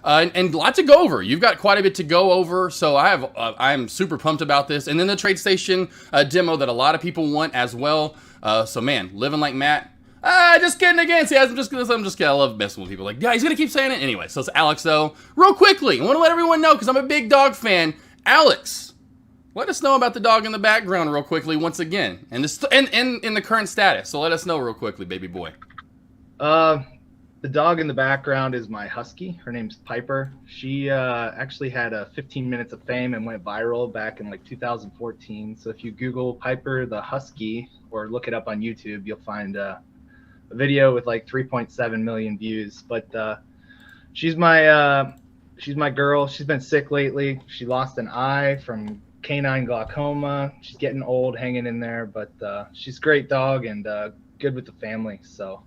and a lot to go over. You've got quite a bit to go over, so I'm super pumped about this. And then the TradeStation demo that a lot of people want as well. So man, living like Matt. Just kidding again. See, I'm just kidding. I love messing with people. Like, yeah, he's gonna keep saying it anyway. So it's Alex though. Real quickly, I want to let everyone know because I'm a big dog fan. Alex, let us know about the dog in the background real quickly once again, and this and in the current status. So let us know real quickly, baby boy. The dog in the background is my husky. Her name's Piper. She actually had 15 minutes of fame and went viral back in like 2014. So if you Google Piper the husky or look it up on YouTube, you'll find a video with like 3.7 million views. But she's my girl. She's been sick lately. She lost an eye from canine glaucoma. She's getting old, hanging in there, but she's a great dog and good with the family. So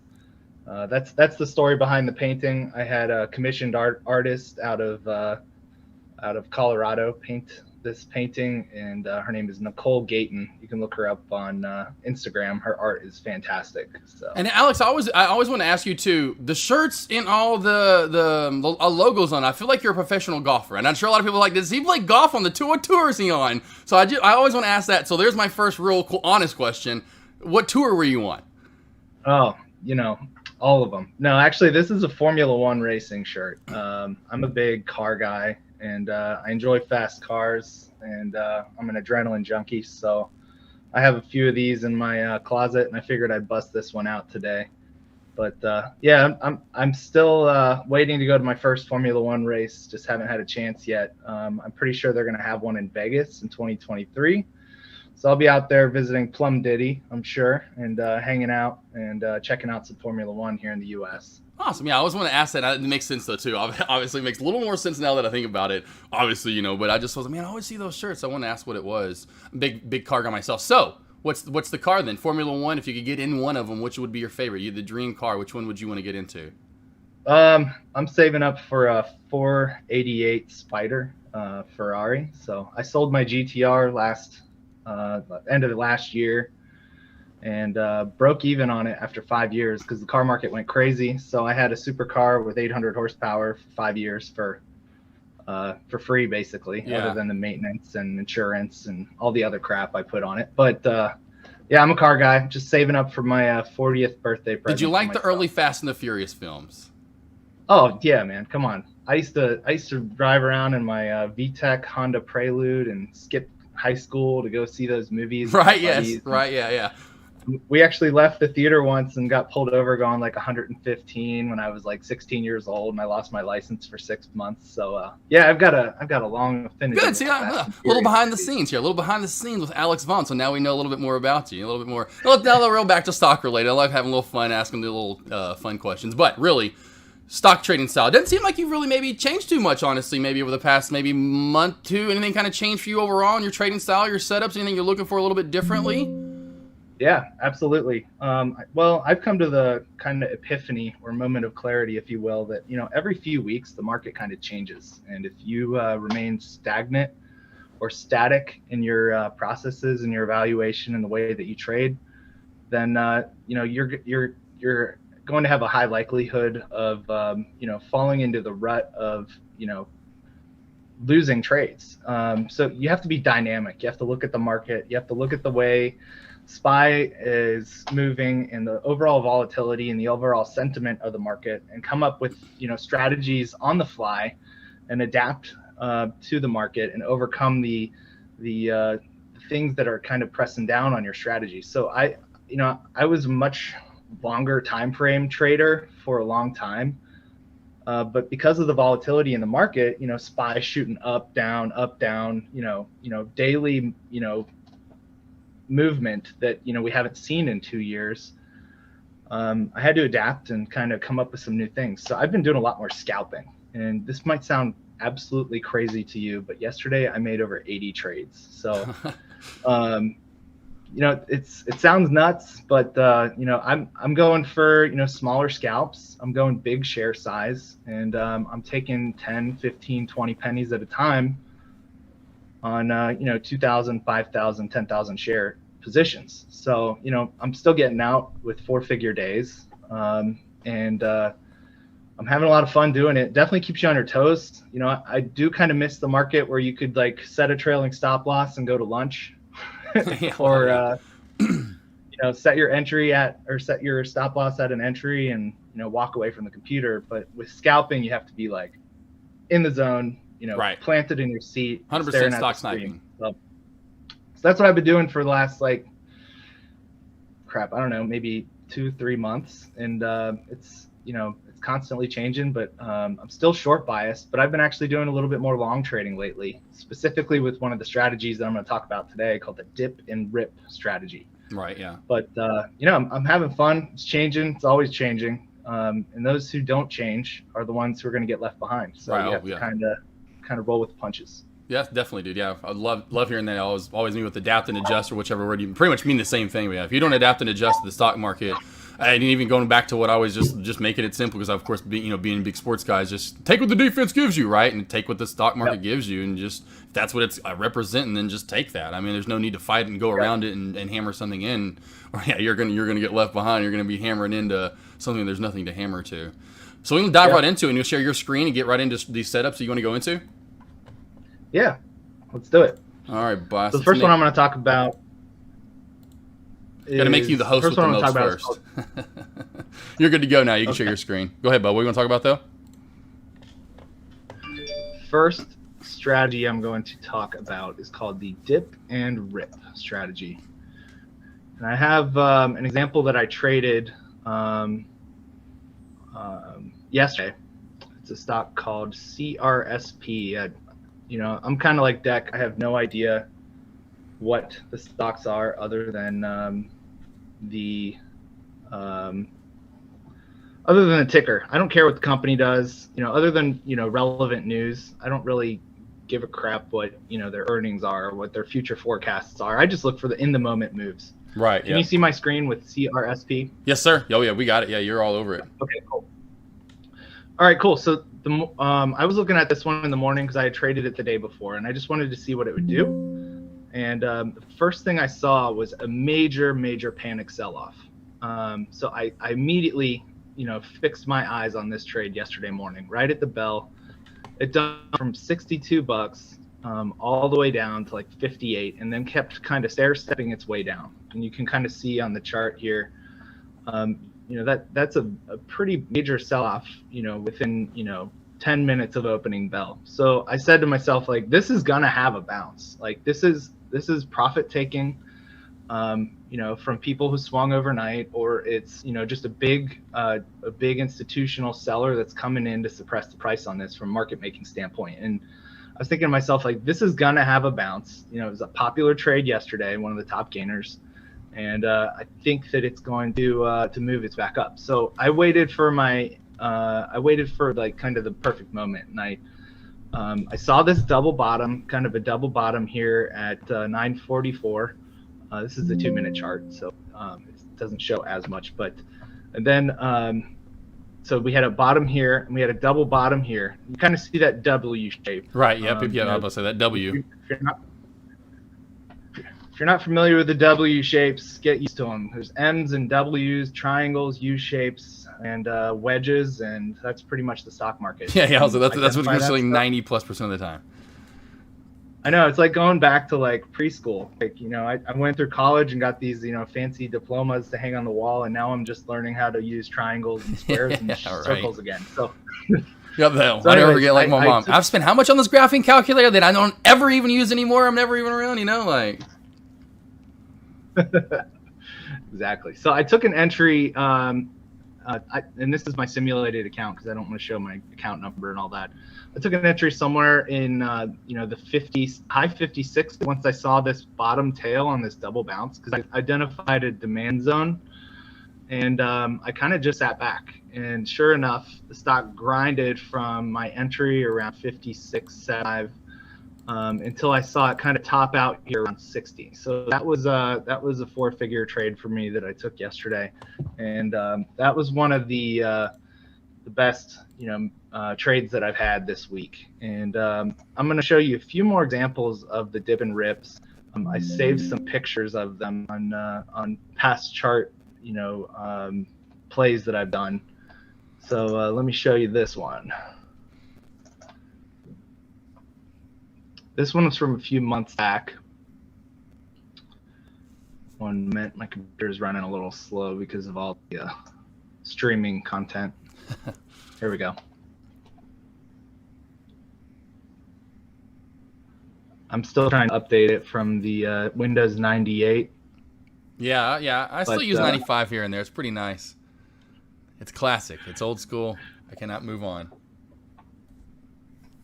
that's the story behind the painting. I had a commissioned artist out of Colorado paint this painting, and her name is Nicole Gayton. You can look her up on Instagram. Her art is fantastic. So. And Alex, I always want to ask you too. The shirts and all the logos on. I feel like you're a professional golfer, and I'm sure a lot of people are like, does he play golf on the tour? What tour is he on? So I always want to ask that. So there's my first real honest question. What tour were you on? Oh, all of them. No, actually, this is a Formula One racing shirt. I'm a big car guy, and I enjoy fast cars, and I'm an adrenaline junkie. So I have a few of these in my closet, and I figured I'd bust this one out today. But yeah, I'm still waiting to go to my first Formula One race. Just haven't had a chance yet. I'm pretty sure they're going to have one in Vegas in 2023. So I'll be out there visiting Plum Diddy, I'm sure, and hanging out and checking out some Formula One here in the U.S. Awesome. Yeah, I always want to ask that. It makes sense, though, too. Obviously, it makes a little more sense now that I think about it. Obviously, but I just was like, man, I always see those shirts. I want to ask what it was. Big car guy myself. So what's the car then? Formula One, if you could get in one of them, which would be your favorite? You the dream car. Which one would you want to get into? I'm saving up for a 488 Spider Ferrari. So I sold my GTR end of the last year and broke even on it after 5 years because the car market went crazy. So I had a supercar with 800 horsepower for 5 years for free, basically, other than the maintenance and insurance and all the other crap I put on it. But yeah, I'm a car guy. Just saving up for my 40th birthday present. Did you like the early Fast and the Furious films? Oh yeah, man, come on. I used to drive around in my VTEC Honda Prelude and skip high school to go see those movies. Right. Yes. Right. Yeah. We actually left the theater once and got pulled over going like 115 when I was like 16 years old, and I lost my license for 6 months. So yeah, I've got a long affinity. Good. See, a little behind the scenes here, a little behind the scenes with Alex Vaughn. So now we know a little bit more about you, a little bit more. Now real back to stock related. I love having a little fun, asking the little fun questions, but really. Stock trading style. Doesn't seem like you've really maybe changed too much, honestly, maybe over the past maybe month, two. Anything kind of changed for you overall in your trading style, your setups, anything you're looking for a little bit differently? Yeah, absolutely. Well, I've come to the kind of epiphany or moment of clarity, if you will, that, every few weeks the market kind of changes. And if you remain stagnant or static in your processes and your evaluation and the way that you trade, then, you're going to have a high likelihood of falling into the rut of losing trades. So you have to be dynamic. You have to look at the market. You have to look at the way SPY is moving and the overall volatility and the overall sentiment of the market, and come up with strategies on the fly and adapt to the market and overcome the things that are kind of pressing down on your strategy. So I was much longer time frame trader for a long time, but because of the volatility in the market, SPY shooting up down, daily movement that we haven't seen in 2 years, I had to adapt and kind of come up with some new things. So I've been doing a lot more scalping, and this might sound absolutely crazy to you, but yesterday I made over 80 trades. So it sounds nuts, but I'm going for smaller scalps. I'm going big share size, and I'm taking 10, 15, 20 pennies at a time on 2,000, 5,000, 10,000 share positions. So I'm still getting out with 4-figure days, and I'm having a lot of fun doing it. Definitely keeps you on your toes. You know, I do kind of miss the market where you could like set a trailing stop loss and go to lunch, Yeah, or well, you know, set your entry at, or set your stop loss at an entry and, you know, walk away from the computer. But with scalping, you have to be like in the zone, you know, right. planted in your seat, 100% staring at the stock screen. sniping. So that's what I've been doing for the last like, crap, I don't know, maybe 2-3 months. And it's, you know, it's constantly changing, but I'm still short biased, but I've been actually doing a little bit more long trading lately, specifically with one of the strategies that I'm going to talk about today called the dip and rip strategy. Right, yeah. But you know, I'm having fun. It's changing. It's always changing. And those who don't change are the ones who are going to get left behind. So Right, you have to kind of roll with the punches. Yeah, definitely, dude. Yeah, I love hearing that. I always mean with adapt and adjust, or whichever word you pretty much mean the same thing. But yeah, if you don't adapt and adjust to the stock market, and even going back to what I always just making it simple, because of course being big sports guys, just take what the defense gives you, right, and take what the stock market gives you, and just if that's what it's representing, then just take that. I mean, there's no need to fight and go around it and hammer something in, or yeah, you're gonna get left behind. You're gonna be hammering into something there's nothing to hammer to. So we can dive right into it, and you'll share your screen and get right into these setups that you want to go into. Yeah, let's do it. All right, boss. So the first one I'm going to talk about is... Got to make you the host with the most first. You're good to go now. You can share your screen. Go ahead, bud. What do you want to talk about, though? First strategy I'm going to talk about is called the dip and rip strategy. And I have an example that I traded yesterday. It's a stock called CRSP. You know, I'm kind of like Deck. I have no idea what the stocks are other than the ticker. I don't care what the company does. You know, other than, you know, relevant news, I don't really give a crap what, you know, their earnings are or what their future forecasts are. I just look for the in the moment moves. Right. Can you see my screen with CRSP? Yes, sir. Oh yeah, we got it. Yeah, you're all over it. Okay, cool. All right, cool. So I was looking at this one in the morning because I had traded it the day before, and I just wanted to see what it would do. And the first thing I saw was a major panic sell-off. So I immediately, you know, fixed my eyes on this trade yesterday morning, right at the bell. It done from $62 all the way down to like 58, and then kept kind of stair-stepping its way down. And you can kind of see on the chart here, you know, that's a pretty major sell-off, you know, within, you know, 10 minutes of opening bell. So I said to myself, like, this is gonna have a bounce. Like, this is profit taking, you know, from people who swung overnight, or it's, you know, just a big institutional seller that's coming in to suppress the price on this from market making standpoint. And I was thinking to myself, like, this is gonna have a bounce. You know, it was a popular trade yesterday, one of the top gainers. And I think that it's going to move its back up. So I waited for like kind of the perfect moment, and I saw this double bottom, kind of a double bottom here at 944. This is the 2-minute chart, so it doesn't show as much. But and then so we had a bottom here, and we had a double bottom here. You kind of see that W shape, right? Yep. Yeah, I was about to say that W. If you're not familiar with the W shapes, get used to them. There's M's and W's, triangles, U shapes, and wedges, and that's pretty much the stock market. Yeah. Also, that's what you're selling 90+% of the time. I know, it's like going back to like preschool. Like, you know, I went through college and got these, you know, fancy diplomas to hang on the wall, and now I'm just learning how to use triangles and squares and circles again. So. Yep, I never forget, like my mom. I've spent how much on this graphing calculator that I don't ever even use anymore. I'm never even around, you know, like. Exactly. So I took an entry, and this is my simulated account because I don't want to show my account number and all that. I took an entry somewhere in you know, the 50s, high 56. Once I saw this bottom tail on this double bounce, because I identified a demand zone, and I kind of just sat back. And sure enough, the stock grinded from my entry around 56.75 until I saw it kind of top out here around 60. So that was a 4-figure trade for me that I took yesterday, and that was one of the best, you know, trades that I've had this week. And I'm going to show you a few more examples of the dip and rips. I saved some pictures of them on past chart, you know, plays that I've done. So let me show you this one. This one was from a few months back. 1 minute, my computer is running a little slow because of all the streaming content. Here we go. I'm still trying to update it from the Windows 98. Yeah. I still use 95 here and there. It's pretty nice. It's classic. It's old school. I cannot move on.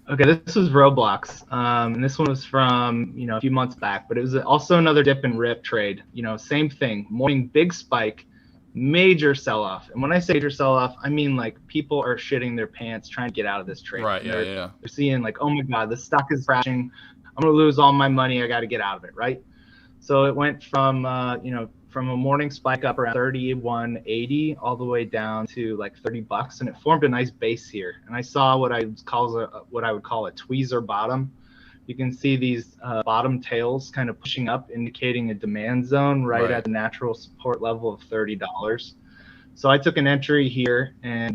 Okay, this was Roblox, and this one was from a few months back, but it was also another dip and rip trade. Same thing, morning big spike, major sell-off. And when I say major sell-off, I mean like people are shitting their pants trying to get out of this trade. Right. Yeah. They're seeing like, oh my god, the stock is crashing. I'm gonna lose all my money. I got to get out of it, right? So it went from from a morning spike up around 31.80 all the way down to like $30, and it formed a nice base here. And I saw what I would call a tweezer bottom. You can see these bottom tails kind of pushing up, indicating a demand zone right at the natural support level of $30. So I took an entry here, and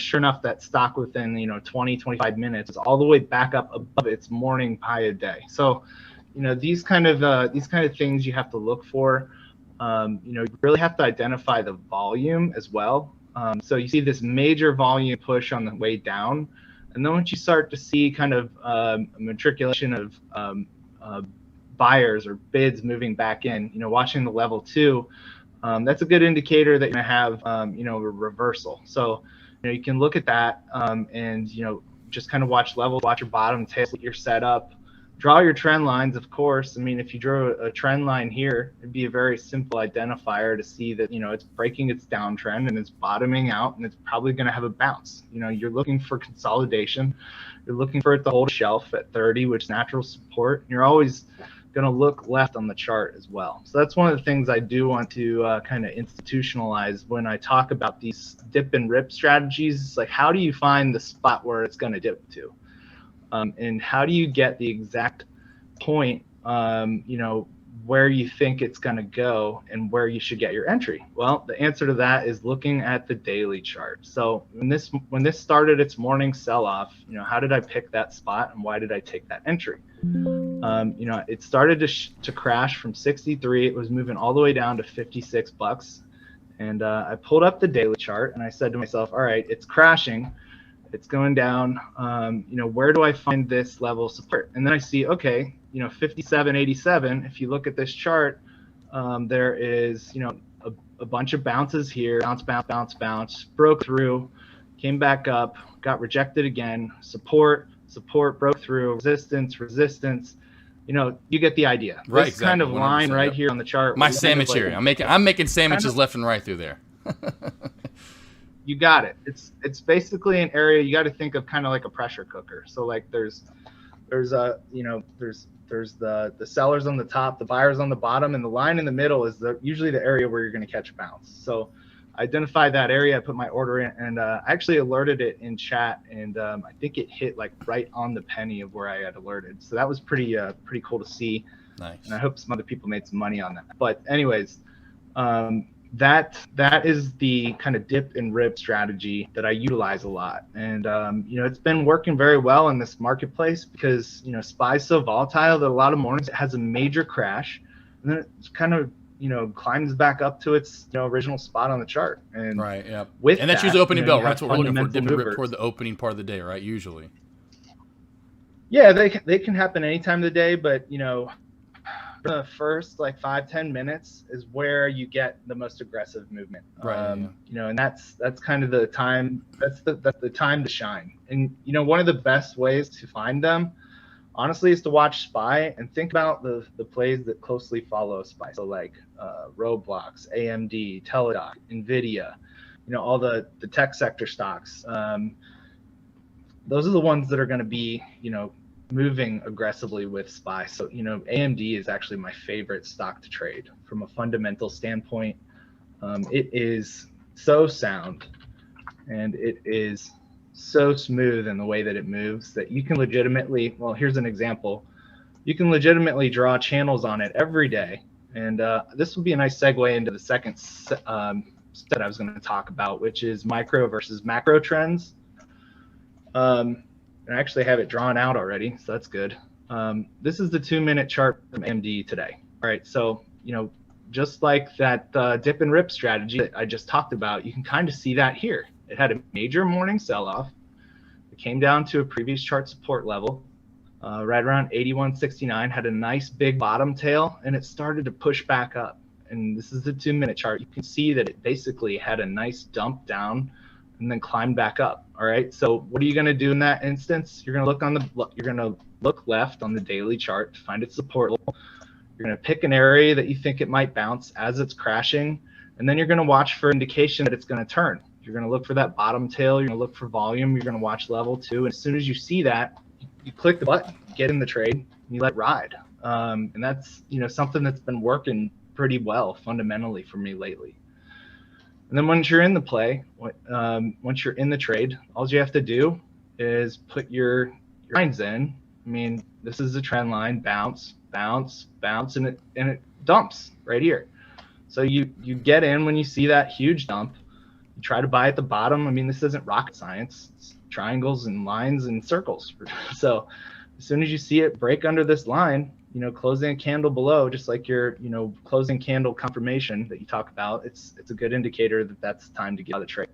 sure enough, that stock within 20-25 minutes is all the way back up above its morning high a day. So these kind of things you have to look for. You really have to identify the volume as well. So you see this major volume push on the way down, and then once you start to see kind of a matriculation of buyers or bids moving back in, watching the level 2, that's a good indicator that you're gonna have a reversal. So you can look at that and just kind of watch levels, watch your bottom tail, your setup. Draw your trend lines, of course. I mean, if you drew a trend line here, it'd be a very simple identifier to see that, it's breaking its downtrend and it's bottoming out, and it's probably going to have a bounce. You're looking for consolidation. You're looking for it to hold a shelf at 30, which is natural support. And you're always going to look left on the chart as well. So that's one of the things I do want to kind of institutionalize when I talk about these dip and rip strategies. It's like, how do you find the spot where it's going to dip to? And how do you get the exact point, where you think it's going to go and where you should get your entry? Well, the answer to that is looking at the daily chart. So when this started its morning sell-off, how did I pick that spot and why did I take that entry? It started to crash from 63. It was moving all the way down to $56. And I pulled up the daily chart and I said to myself, all right, it's crashing. It's going down. Where do I find this level of support? And then I see, okay, 57.87. If you look at this chart, there is, a bunch of bounces here, bounce, broke through, came back up, got rejected again, support, broke through, resistance. You get the idea. Right, this kind of line right here on the chart. My sandwich here. I'm making sandwiches left and right through there. You got it. It's basically an area you got to think of kind of like a pressure cooker. So like there's the sellers on the top, the buyers on the bottom, and the line in the middle is usually the area where you're going to catch a bounce. So I identified that area, I put my order in, and I actually alerted it in chat, and I think it hit like right on the penny of where I had alerted. So that was pretty cool to see. Nice. And I hope some other people made some money on that. But anyways, that is the kind of dip and rip strategy that I utilize a lot. And it's been working very well in this marketplace because SPY's so volatile that a lot of mornings it has a major crash, and then it's kind of climbs back up to its original spot on the chart. And right, yeah. And that's usually the opening bell, right? That's what we're looking for, dip and rip toward the opening part of the day, right? Usually. Yeah, they can happen any time of the day, but the first like 5-10 minutes is where you get the most aggressive movement. Right. And that's kind of the time. That's the time to shine. And one of the best ways to find them, honestly, is to watch SPY and think about the plays that closely follow SPY. So like Roblox, AMD, Teladoc, Nvidia, all the tech sector stocks. Those are the ones that are going to be moving aggressively with SPY. So AMD is actually my favorite stock to trade from a fundamental standpoint. It is so sound and it is so smooth in the way that it moves that you can legitimately, well, here's an example. You can legitimately draw channels on it every day. And this will be a nice segue into the second that I was going to talk about, which is micro versus macro trends. And I actually have it drawn out already, so that's good. This is the 2-minute chart from AMD today. All right, so just like that dip and rip strategy that I just talked about, you can kind of see that here. It had a major morning sell-off. It came down to a previous chart support level, right around 81.69, had a nice big bottom tail, and it started to push back up. And this is the 2-minute chart. You can see that it basically had a nice dump down and then climbed back up. All right, so what are you going to do in that instance? You're going to look left on the daily chart to find its support level. You're going to pick an area that you think it might bounce as it's crashing, and then you're going to watch for indication that it's going to turn. You're going to look for that bottom tail. You're going to look for volume. You're going to watch level 2. And as soon as you see that, you click the button, get in the trade, and you let it ride. And that's something that's been working pretty well fundamentally for me lately. And then once you're in the play, once you're in the trade, all you have to do is put your lines in. I mean, this is a trend line, bounce, bounce, bounce, and it dumps right here. So you get in when you see that huge dump. You try to buy at the bottom. I mean, this isn't rocket science. It's triangles and lines and circles. So as soon as you see it break under this line, closing a candle below, just like your closing candle confirmation that you talk about, it's a good indicator that that's time to get out of the trade.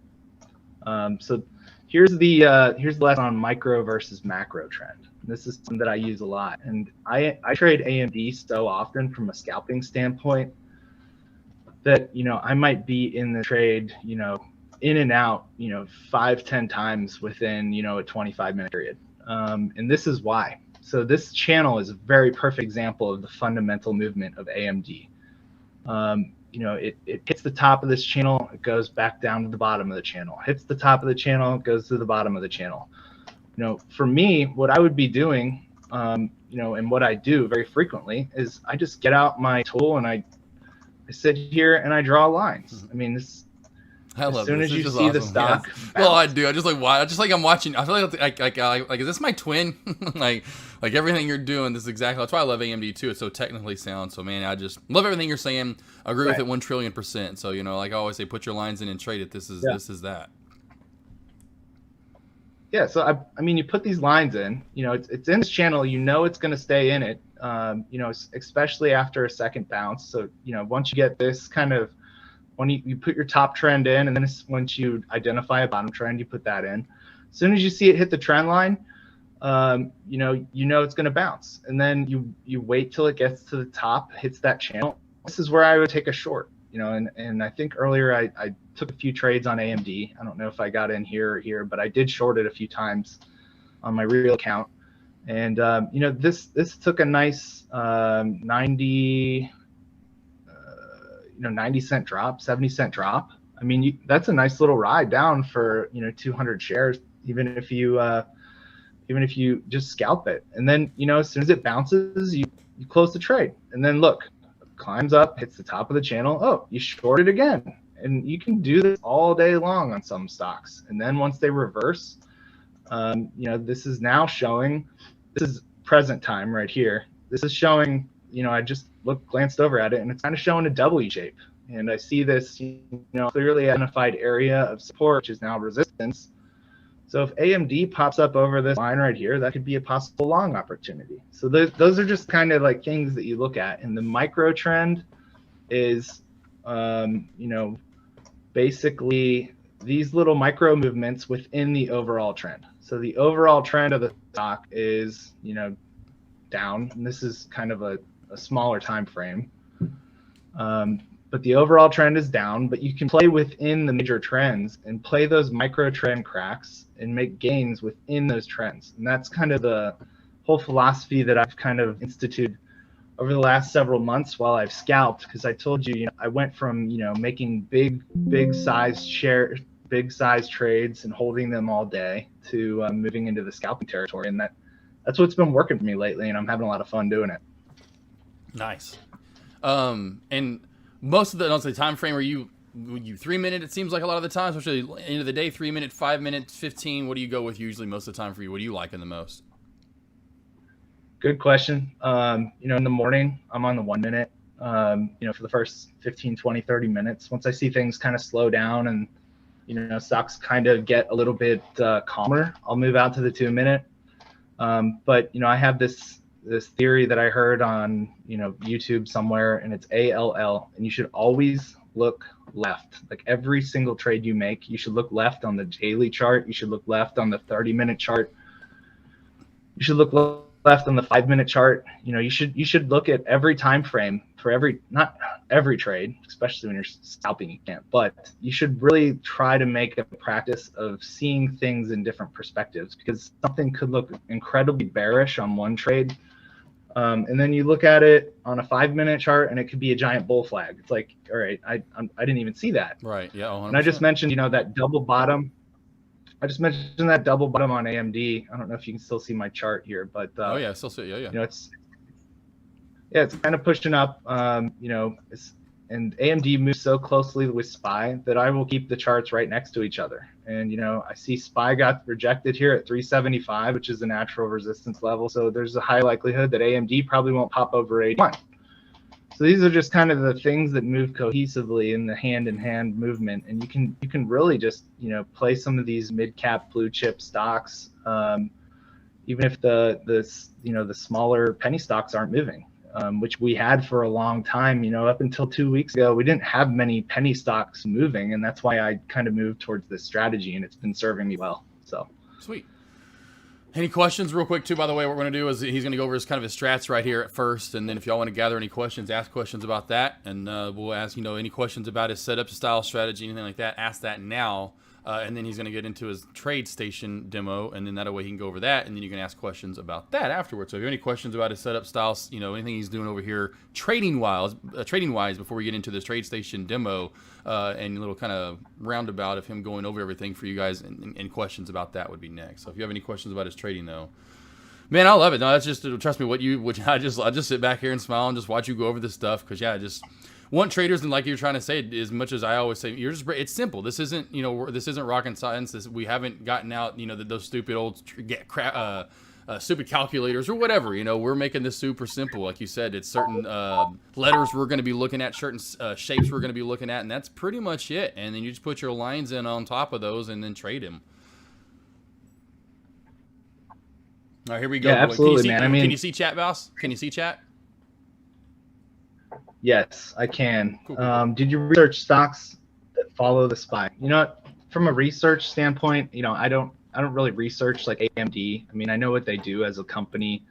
So here's the lesson on micro versus macro trend. This is something that I use a lot, and I trade AMD so often from a scalping standpoint that I might be in the trade in and out 5-10 times within a 25-minute period, and this is why. So this channel is a very perfect example of the fundamental movement of AMD. It hits the top of this channel, it goes back down to the bottom of the channel, hits the top of the channel, it goes to the bottom of the channel. For me, what I would be doing, and what I do very frequently is I just get out my tool and I sit here and I draw lines. I mean, as soon as you see awesome. The stock, yes. Well, I do. I just like I'm watching. I feel like is this my twin? like everything you're doing. This is exactly. That's why I love AMD too. It's so technically sound. So man, I just love everything you're saying. I agree with it 1,000,000,000%. So like I always say, put your lines in and trade it. This is that. Yeah. So I mean, you put these lines in. It's in this channel. It's going to stay in it. Especially after a second bounce. So once you get this kind of, when you put your top trend in, and then once you identify a bottom trend, you put that in. As soon as you see it hit the trend line, it's going to bounce, and then you wait till it gets to the top, hits that channel. This is where I would take a short. And I think earlier I took a few trades on AMD. I don't know if I got in here or here, but I did short it a few times on my real account. And this took a nice 90 cent drop, 70-cent drop. I mean, that's a nice little ride down for 200 shares, even if you just scalp it. And then as soon as it bounces, you close the trade, and then look, climbs up, hits the top of the channel. Oh, you short it again, and you can do this all day long on some stocks. And then once they reverse, this is now showing. This is present time right here. This is showing. I just glanced over at it, and it's kind of showing a W shape. And I see this, clearly identified area of support, which is now resistance. So if AMD pops up over this line right here, that could be a possible long opportunity. So those are just kind of like things that you look at. And the micro trend is, basically these little micro movements within the overall trend. So the overall trend of the stock is, down. And this is kind of a smaller time frame. But the overall trend is down, but you can play within the major trends and play those micro trend cracks and make gains within those trends. And that's kind of the whole philosophy that I've kind of instituted over the last several months while I've scalped, because I told you, I went from, making big size trades and holding them all day to moving into the scalping territory. And that's what's been working for me lately, and I'm having a lot of fun doing it. Nice. And most of the time frame, are you 3 minute? It seems like a lot of the time, especially end of the day, 3 minute, 5 minutes, 15. What do you go with usually most of the time for you? What do you like in the most? Good question. In the morning, I'm on the 1 minute. for the first 15, 20, 30 minutes. Once I see things kind of slow down and, stocks kind of get a little bit calmer, I'll move out to the 2-minute. But, I have this theory that I heard on, YouTube somewhere, and it's ALL, and you should always look left. Like every single trade you make, you should look left on the daily chart. You should look left on the 30-minute chart. You should look left on the 5-minute chart. You should look at every time frame for not every trade, especially when you're scalping, you can't, but you should really try to make a practice of seeing things in different perspectives, because something could look incredibly bearish on one trade. And then you look at it on a 5-minute chart and it could be a giant bull flag. It's like, all right, I didn't even see that. Right. Yeah. 100%. And I just mentioned, that double bottom. I just mentioned that double bottom on AMD. I don't know if you can still see my chart here, but oh yeah, still see. Yeah. It's kind of pushing up. And AMD moves so closely with SPY that I will keep the charts right next to each other. And, I see SPY got rejected here at 375, which is a natural resistance level. So there's a high likelihood that AMD probably won't pop over 81. So these are just kind of the things that move cohesively in the hand-in-hand movement. And you can really just, play some of these mid-cap blue chip stocks, even if the smaller penny stocks aren't moving. Which we had for a long time, up until 2 weeks ago, we didn't have many penny stocks moving. And that's why I kind of moved towards this strategy, and it's been serving me well. So sweet. Any questions real quick too, by the way? What we're going to do is he's going to go over his kind of his strats right here at first. And then if y'all want to gather any questions, ask questions about that. And we'll ask, any questions about his setup style strategy, anything like that, ask that now. And then he's going to get into his TradeStation demo, and then that way he can go over that, and then you can ask questions about that afterwards. So if you have any questions about his setup styles, anything he's doing over here trading wise, before we get into this TradeStation demo, and a little kind of roundabout of him going over everything for you guys, and questions about that would be next. So if you have any questions about his trading, though, man, I love it. No, that's just, trust me, I just sit back here and smile and just watch you go over this stuff, because yeah, just want traders, and like you're trying to say, as much as I always say, it's simple. This isn't, this isn't rocket science. We haven't gotten out, those stupid old stupid calculators or whatever. We're making this super simple. Like you said, it's certain letters we're going to be looking at, certain shapes we're going to be looking at, and that's pretty much it. And then you just put your lines in on top of those and then trade them. All right, here we go. Yeah, absolutely, man. Can you see chat, Voss? Can you see chat? Yes, I can. Cool. Did you research stocks that follow the SPY? From a research standpoint, I don't really research like AMD. I know what they do as a company.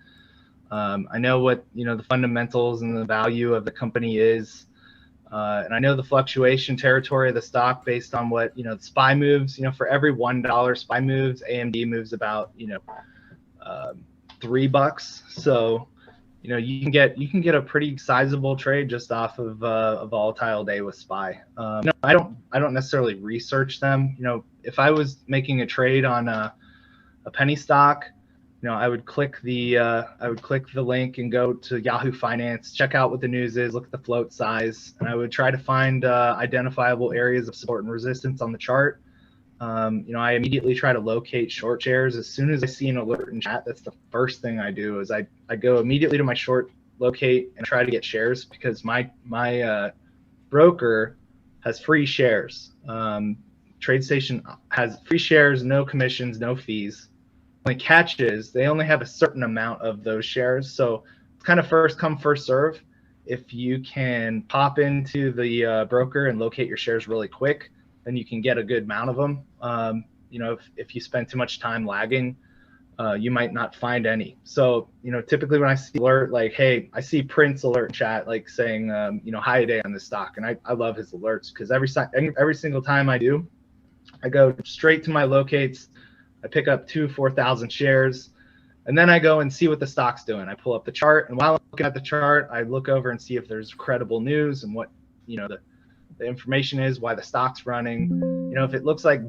I know what, the fundamentals and the value of the company is. And I know the fluctuation territory of the stock based on what, the SPY moves. For every $1 SPY moves, AMD moves about, $3. So, you can get a pretty sizable trade just off of a volatile day with SPY. I don't necessarily research them. If I was making a trade on a penny stock, I would click the link and go to Yahoo Finance, check out what the news is, look at the float size, and I would try to find identifiable areas of support and resistance on the chart. I immediately try to locate short shares. As soon as I see an alert in chat, that's the first thing I do is I go immediately to my short locate and try to get shares, because my broker has free shares. TradeStation has free shares, no commissions, no fees. Only catch is they only have a certain amount of those shares. So it's kind of first come, first serve. If you can pop into the broker and locate your shares really quick, then you can get a good amount of them. If you spend too much time lagging, you might not find any. So, typically when I see alert, like, hey, I see Prince alert chat, like saying, high day on this stock. And I love his alerts, because every single time I do, I go straight to my locates. I pick up 4,000 shares, and then I go and see what the stock's doing. I pull up the chart, and while I'm looking at the chart, I look over and see if there's credible news and what, the information is, why the stock's running. If it looks like,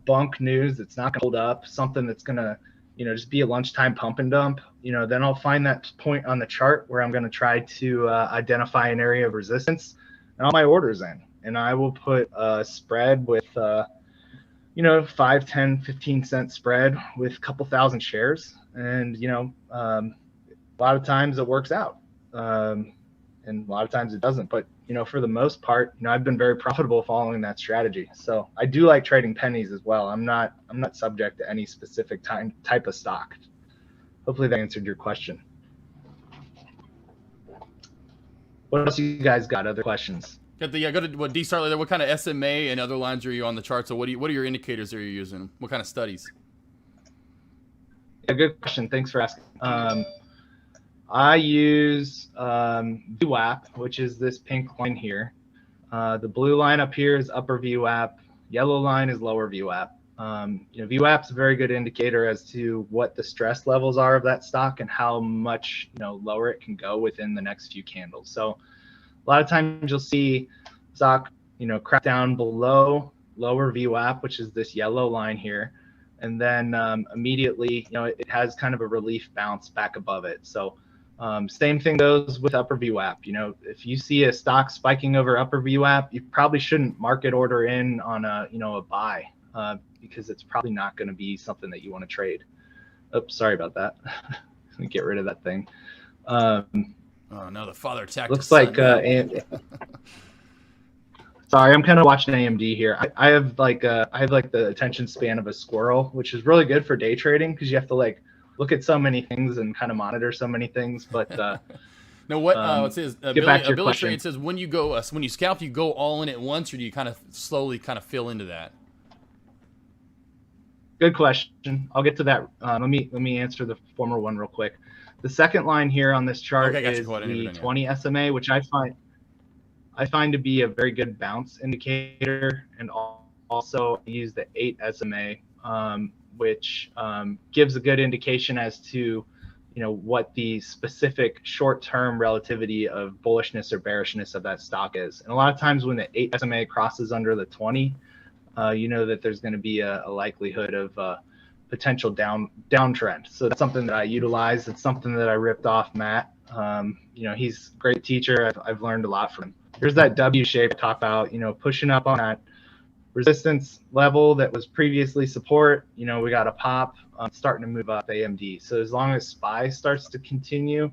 bunk news that's not gonna hold up, something that's gonna, just be a lunchtime pump and dump, then I'll find that point on the chart where I'm gonna try to identify an area of resistance and all my orders in. And I will put a spread with, 5, 10, 15 cent spread with a couple thousand shares. And, a lot of times it works out. and a lot of times it doesn't. But for the most part, I've been very profitable following that strategy. So I do like trading pennies as well. I'm not subject to any specific type of stock. Hopefully that answered your question. What else you guys got? Other questions? Go to what D start there. What kind of SMA and other lines are you on the chart? So what are your indicators that you're using? What kind of studies? Yeah, good question. Thanks for asking. I use VWAP, which is this pink line here. The blue line up here is upper VWAP. Yellow line is lower VWAP. VWAP is a very good indicator as to what the stress levels are of that stock and how much lower it can go within the next few candles. So a lot of times you'll see stock crack down below lower VWAP, which is this yellow line here, and then immediately it has kind of a relief bounce back above it. So same thing goes with upper VWAP. If you see a stock spiking over upper VWAP, you probably shouldn't market order in on a buy. Because it's probably not going to be something that you want to trade. Oops, sorry about that. Let me get rid of that thing. Oh no, the father attacked. Looks like sorry, I'm kind of watching AMD here. I have the attention span of a squirrel, which is really good for day trading because you have to look at so many things and kind of monitor so many things. But no, what it says Billy Trade says when you scalp, you go all in at once, or do you kind of slowly fill into that? Good question. I'll get to that. Let me answer the former one real quick. The second line here on this chart is the 20 SMA, which I find to be a very good bounce indicator, and also use the 8 SMA, which gives a good indication as to what the specific short-term relativity of bullishness or bearishness of that stock is. And a lot of times when the 8 SMA crosses under the 20, that there's going to be a likelihood of potential downtrend. So that's something that I utilize. It's something that I ripped off Matt. He's a great teacher. I've learned a lot from him. Here's that W shape I talk about, pushing up on that resistance level that was previously support. We got a pop, starting to move up AMD. So as long as SPY starts to continue,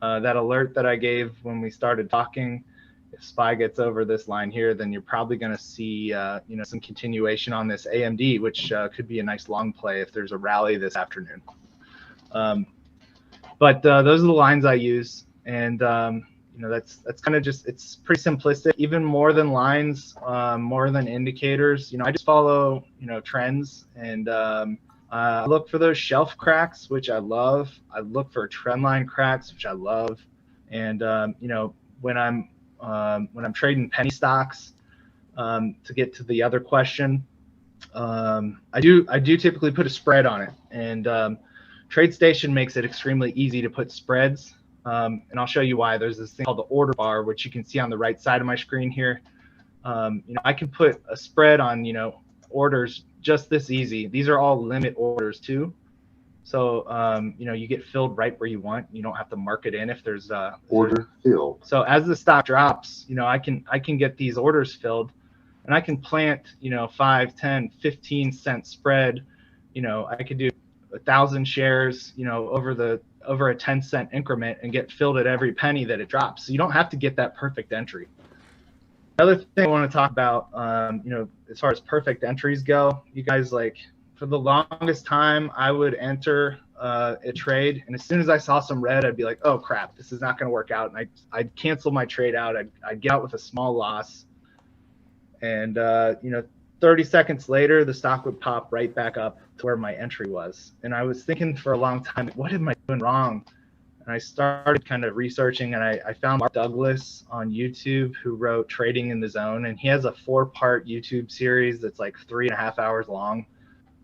that alert that I gave when we started talking, if SPY gets over this line here, then you're probably going to see some continuation on this AMD, which could be a nice long play if there's a rally this afternoon. But those are the lines I use, and that's kind of just, it's pretty simplistic. Even more than lines, more than indicators, I just follow trends, and I look for those shelf cracks, which I love. I look for trend line cracks, which I love, and when I'm trading penny stocks, to get to the other question, I do typically put a spread on it, and TradeStation makes it extremely easy to put spreads, and I'll show you why. There's this thing called the order bar, which you can see on the right side of my screen here. I can put a spread on orders just this easy. These are all limit orders too. So, you get filled right where you want. You don't have to mark it in if there's order filled. So as the stock drops, I can get these orders filled, and I can plant, 5, 10, 15 cent spread. I could do 1,000 shares, over a 10-cent increment and get filled at every penny that it drops. So you don't have to get that perfect entry. Another thing I want to talk about, as far as perfect entries go, you guys, for the longest time, I would enter a trade, and as soon as I saw some red, I'd be like, oh crap, this is not going to work out, and I'd cancel my trade out. I'd get out with a small loss, and 30 seconds later, the stock would pop right back up to where my entry was. And I was thinking for a long time, what am I doing wrong? And I started kind of researching, and I found Mark Douglas on YouTube, who wrote Trading in the Zone, and he has a 4-part YouTube series that's like 3.5 hours long.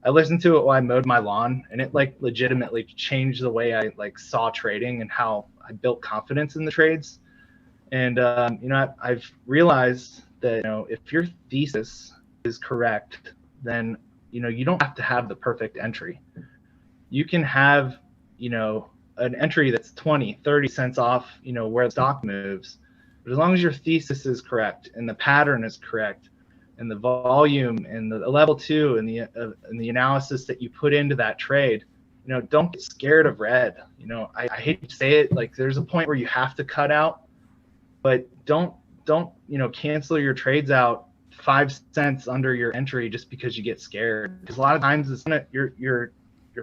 I listened to it while I mowed my lawn, and it legitimately changed the way I saw trading and how I built confidence in the trades. And I've realized that if your thesis is correct, then you don't have to have the perfect entry. You can have an entry that's 20, 30 cents off where the stock moves, but as long as your thesis is correct and the pattern is correct, and the volume and the level 2 and the analysis that you put into that trade, don't get scared of red. I hate to say it, there's a point where you have to cut out, but don't cancel your trades out 5 cents under your entry just because you get scared, because a lot of times it's gonna your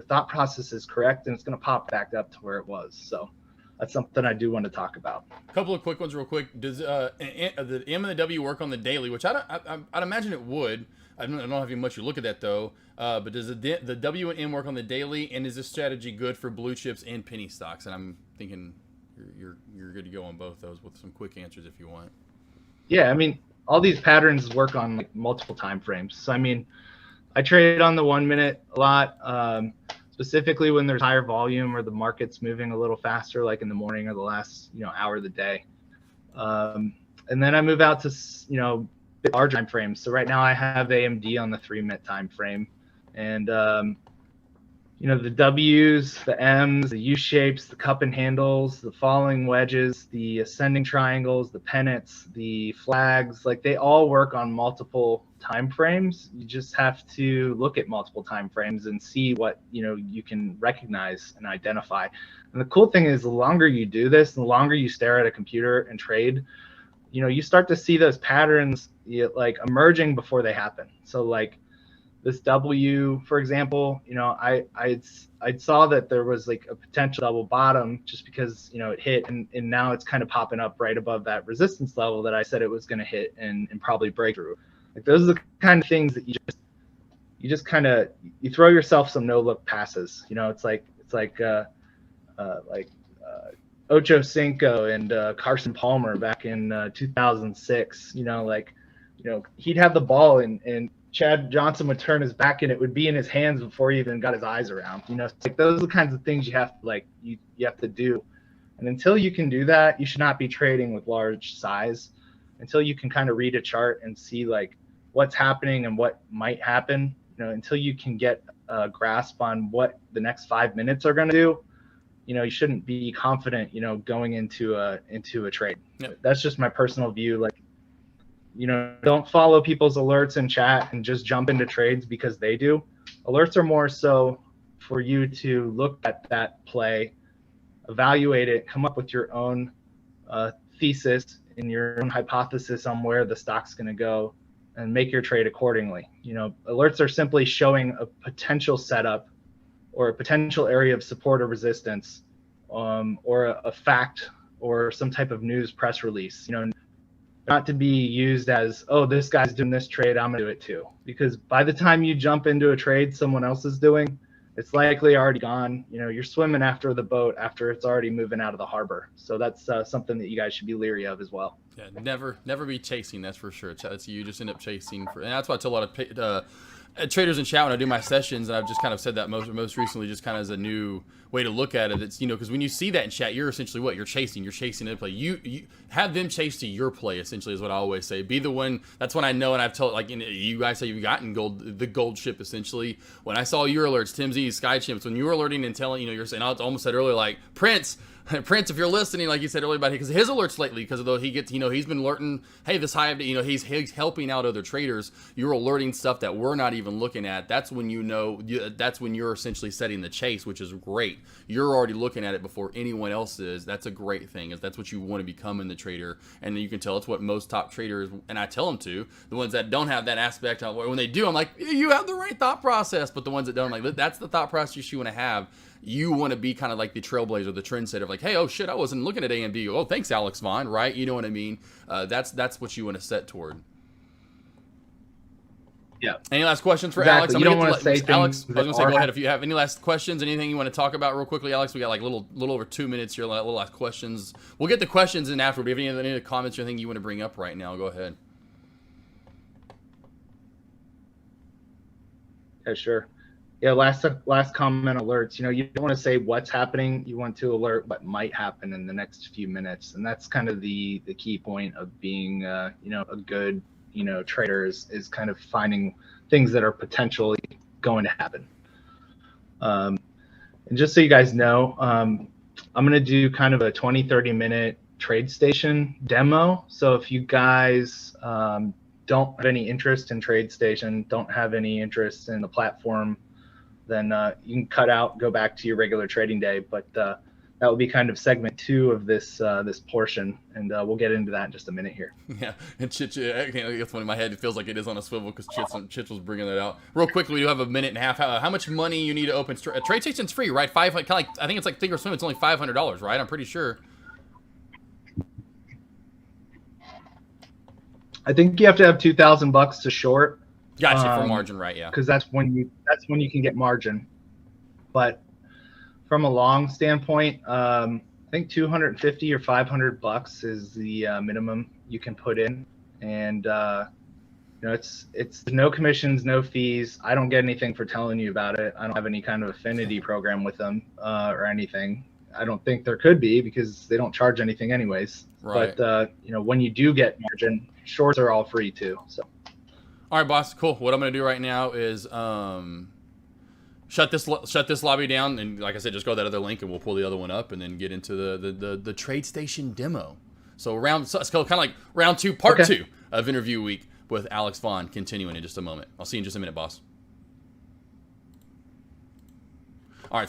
thought process is correct and it's going to pop back up to where it was. So that's something I do want to talk about. A couple of quick ones real quick. Does the M and the W work on the daily, which I'd imagine it would. I don't have much to look at that though. But does the W and M work on the daily, and is this strategy good for blue chips and penny stocks? And I'm thinking you're good to go on both those with some quick answers if you want. Yeah, I mean, all these patterns work on like multiple time frames. So I mean, I trade on the 1 minute a lot, specifically when there's higher volume or the market's moving a little faster, like in the morning or the last hour of the day. And then I move out to bit larger time frames. So right now I have AMD on the 3-minute time frame, and the W's, the M's, the U shapes, the cup and handles, the falling wedges, the ascending triangles, the pennants, the flags, like they all work on multiple time frames. You just have to look at multiple time frames and see what you can recognize and identify. And the cool thing is, the longer you do this, the longer you stare at a computer and trade, you start to see those patterns like emerging before they happen. So like this W, for example, I saw that there was like a potential double bottom just because it hit, and now it's kind of popping up right above that resistance level that I said it was going to hit and probably break through. Like those are the kind of things that you just kind of throw yourself some no look passes. It's like Ocho Cinco and Carson Palmer back in 2006. He'd have the ball and Chad Johnson would turn his back and it would be in his hands before he even got his eyes around. It's like those are the kinds of things you have to you have to do. And until you can do that, you should not be trading with large size. Until you can kind of read a chart and see like what's happening and what might happen, until you can get a grasp on what the next 5 minutes are going to do, you shouldn't be confident, going into a trade. Yep. That's just my personal view. Like, don't follow people's alerts in chat and just jump into trades because they do. Alerts are more so for you to look at that play, evaluate it, come up with your own thesis and your own hypothesis on where the stock's going to go, and make your trade accordingly. Alerts are simply showing a potential setup or a potential area of support or resistance, or a fact or some type of news press release, not to be used as, oh, this guy's doing this trade, I'm gonna do it too. Because by the time you jump into a trade someone else is doing, it's likely already gone. You're swimming after the boat after it's already moving out of the harbor. So that's something that you guys should be leery of as well. Yeah, never be chasing, that's for sure. That's you just end up chasing and that's why I tell a lot of traders in chat when I do my sessions, and I've just kind of said that most recently, just kind of as a new way to look at it. It's because when you see that in chat, you're essentially what you're chasing their play. You have them chase to your play, essentially, is what I always say. Be the one. That's when I know, and I've told you guys say you've gotten the gold ship essentially. When I saw your alerts, Tim Z, Sky Chimps, when you were alerting and telling you're saying, I almost said earlier like Prince, if you're listening, like you said earlier about it, because his alerts lately, because though he gets, he's been alerting, hey, this high, he's helping out other traders. You're alerting stuff that we're not even looking at. That's when that's when you're essentially setting the chase, which is great. You're already looking at it before anyone else is. That's a great thing. That's what you want to become in the trader, and you can tell it's what most top traders, and I tell them to, the ones that don't have that aspect, when they do, I'm like, you have the right thought process, but the ones that don't, like, that's the thought process you want to have. You want to be kind of like the trailblazer, the trendsetter, like, hey, oh shit, I wasn't looking at AMD. Oh, thanks, Alex Vaughn, right? You know what I mean? That's what you want to set toward. Yeah. Any last questions for exactly. Alex? You don't want to say Alex, I was going to say, go ahead. If you have any last questions, anything you want to talk about real quickly, Alex, we got like a little over 2 minutes here, little last questions. We'll get the questions in after, but if you have any comments or anything you want to bring up right now, go ahead. Yeah, sure. Yeah, last comment alerts. You don't want to say what's happening. You want to alert what might happen in the next few minutes, and that's kind of the key point of being a good trader is kind of finding things that are potentially going to happen. And just so you guys know, I'm going to do kind of a 20-30 minute TradeStation demo. So if you guys don't have any interest in TradeStation, don't have any interest in the platform, then you can cut out, go back to your regular trading day. But that will be kind of segment 2 of this this portion, and we'll get into that in just a minute here. Yeah, and Chit, it's funny. My head feels like it is on a swivel because Chit was bringing that out. Real quickly, we do have a minute and a half. How much money you need to open? TradeStation's free, right? Kind of like, I think it's like Thinkorswim. It's only $500, right? I'm pretty sure. I think you have to have $2,000 to short. Gotcha, for margin, right? Yeah. Because that's when you can get margin. But from a long standpoint, I think 250 or $500 is the minimum you can put in, and it's no commissions, no fees. I don't get anything for telling you about it. I don't have any kind of affinity program with them or anything. I don't think there could be because they don't charge anything anyways. Right. But when you do get margin, shorts are all free too. So. All right, boss. Cool. What I'm gonna do right now is shut this lobby down, and like I said, just go to that other link, and we'll pull the other one up, and then get into the TradeStation demo. So it's kind of like round 2, part 2 of interview week with Alex Vaughn, continuing in just a moment. I'll see you in just a minute, boss. All right. So